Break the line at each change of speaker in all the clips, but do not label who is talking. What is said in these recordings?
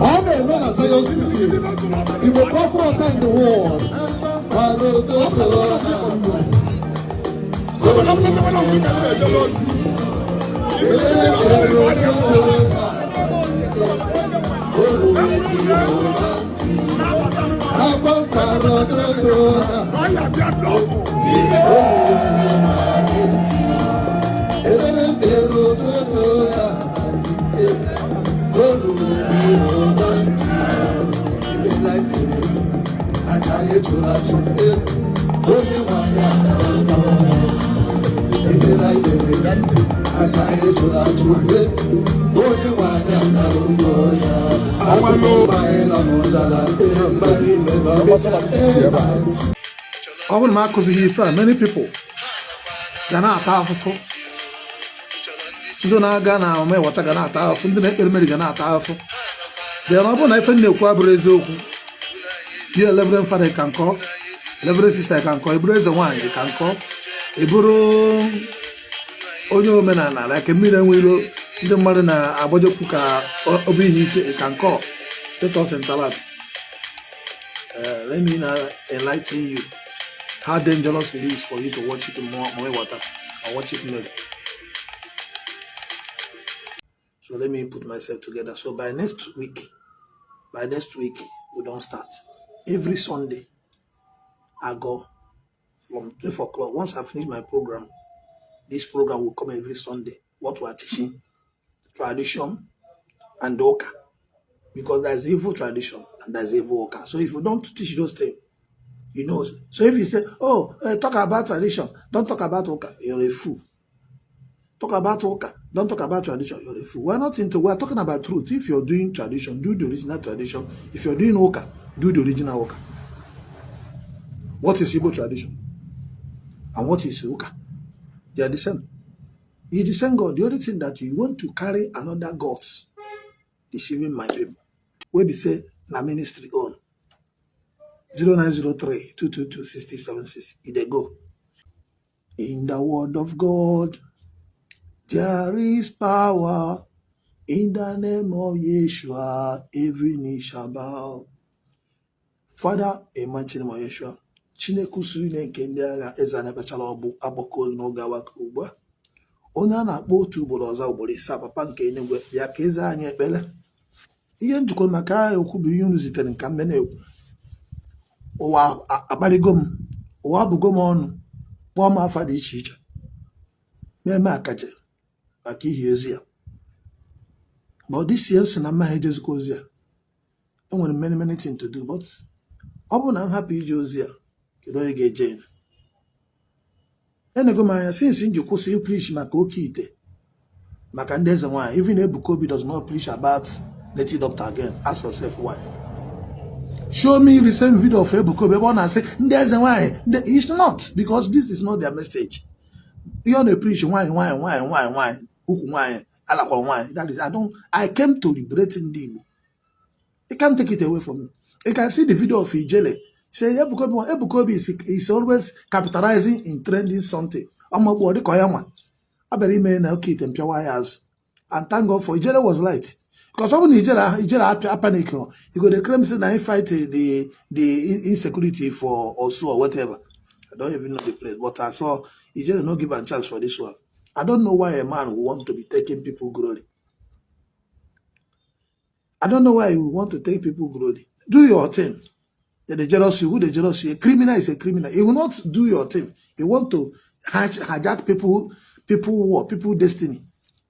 Amen. Zion City, the most powerful time in the world. Many people gana atafufu ndo na gana ome wata gana atafufu ndo na ekperemeri gana atafufu de no na ife na-ekwu abụrụ eziokwu ye Reverend Father can call, Reverend Sister can call, Eweilo Ezenwanyi can call, eburu onye omenala like Nmiri Eweilo ndị mmadụ na agbajokwu ka obi ihe ike can call. Let us interact. Let me now enlighten you how dangerous it is for you to watch it more water or watch it milk. So let me put myself together. So by next week we don't start. Every Sunday I go from 12 o'clock. Once I finish my program, this program will come every Sunday. What we are teaching, tradition and Oka. Because there's evil tradition and there's evil Oka. So if you don't teach those things, you know. So if you say, oh, talk about tradition, don't talk about Oka, you're a fool. Talk about Oka, don't talk about tradition, you're a fool. We're talking about truth. If you're doing tradition, do the original tradition. If you're doing Oka, do the original Oka. What is Igbo tradition? And what is Oka? They are the same. It's the same God. The only thing that you want to carry another gods, deceiving my people. We be say, na ministry on 0903-222-6076. They go. In the word of God, there is power. In the name of Yahsua, every knee shall bow. Father, imagine my Yahsua. Chinekusuri nke ndị agha eze anabachala ọbụ agbakọ n'oge awaka ugbu a. Onye a na-akpọ otu ugboro ọzọ ugboro ise papa nke enigwe ya ka eze anyị ekpele. Ihe njikọ maka agha okwu bụ ihe unu zitere nka mme na-ekwu. Ụwa akparịgo m, ụwa abụgo m ọnụ, kpọọ m afa dị iche iche. Meme akaje maka ihe ezi ya. Ma ọ dịsie nsị na mma ha ejezikwa ozi ya. Enwere many things to do, but ọ bụ na m hapụ ije ozi ya, kedu onye ga-eje ya? Enego m anya since nji kwụsị preach maka oke ite, maka ndị eze nwanyị. Even Ebuka Obi does not preach about native doctor again. Ask yourself why. Show me the same video of Ebuka Obi and say ndị eze nwanyị. It's not, because this is not their message. You want to preach why, ukwu nwanyị, alakwa nwanyị. That is, I came to liberate ndị Igbo. You can't take it away from me. You can see the video of Ijele Say Ebukobi is always capitalizing in trending something. I'm a body koyama. I better email now kit and pure wires. And thank God for Ijela was light. Because when Ijela panic, you go the crime say I fight the insecurity for also or whatever. I don't even know the place, but I saw Ijela not give a chance for this one. I don't know why a man would want to be taking people glory. I don't know why you want to take people glory. Do your thing. They jealous you. Who they jealous you? A criminal is a criminal. He will not do your thing. He want to hijack people destiny.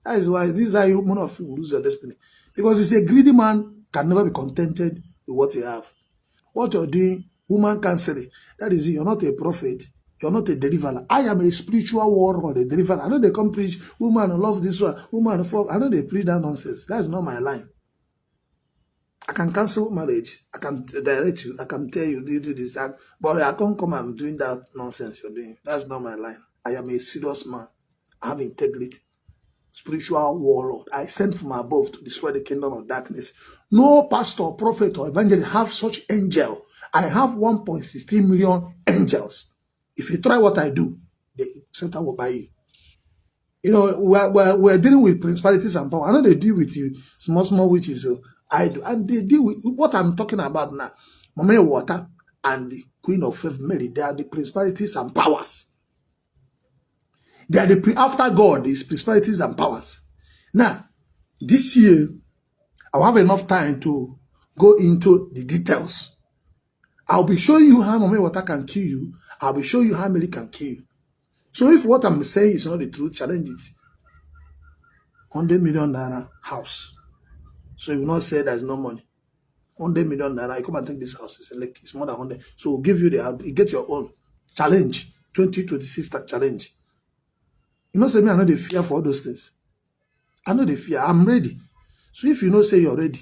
That is why these are one of you lose your destiny. Because it's a greedy man can never be contented with what you have. What you're doing, woman canceling. That is it. You're not a prophet. You're not a deliverer. I am a spiritual warrior, a deliverer. I know they come preach, woman love this one, woman fuck. I know they preach that nonsense. That's not my line. I can cancel marriage. I can direct you. I can tell you, do this. But I can't come and doing that nonsense you're doing. That's not my line. I am a serious man. I have integrity. Spiritual warlord. I sent from above to destroy the kingdom of darkness. No pastor, prophet, or evangelist have such angel. I have 1.16 million angels. If you try what I do, the Satan will buy you. You know, we're dealing with principalities and power. I know they deal with you, small witches. I do, and they deal with what I'm talking about now. Mama Water and the Queen of Faith Mary, they are the principalities and powers. They are the after God, these principalities and powers. Now, this year, I'll have enough time to go into the details. I'll be showing you how Mama Water can kill you. I'll be showing you how Mary can kill you. So if what I'm saying is not the truth, challenge it. 100 million naira house. So you will not say there's no money. 100 million naira, you come and take this house. It's like it's more than 100. So we'll give you you get your own challenge. 2026 challenge. You know, say me, I know the fear for all those things. I know the fear. I'm ready. So if you know, say you're ready,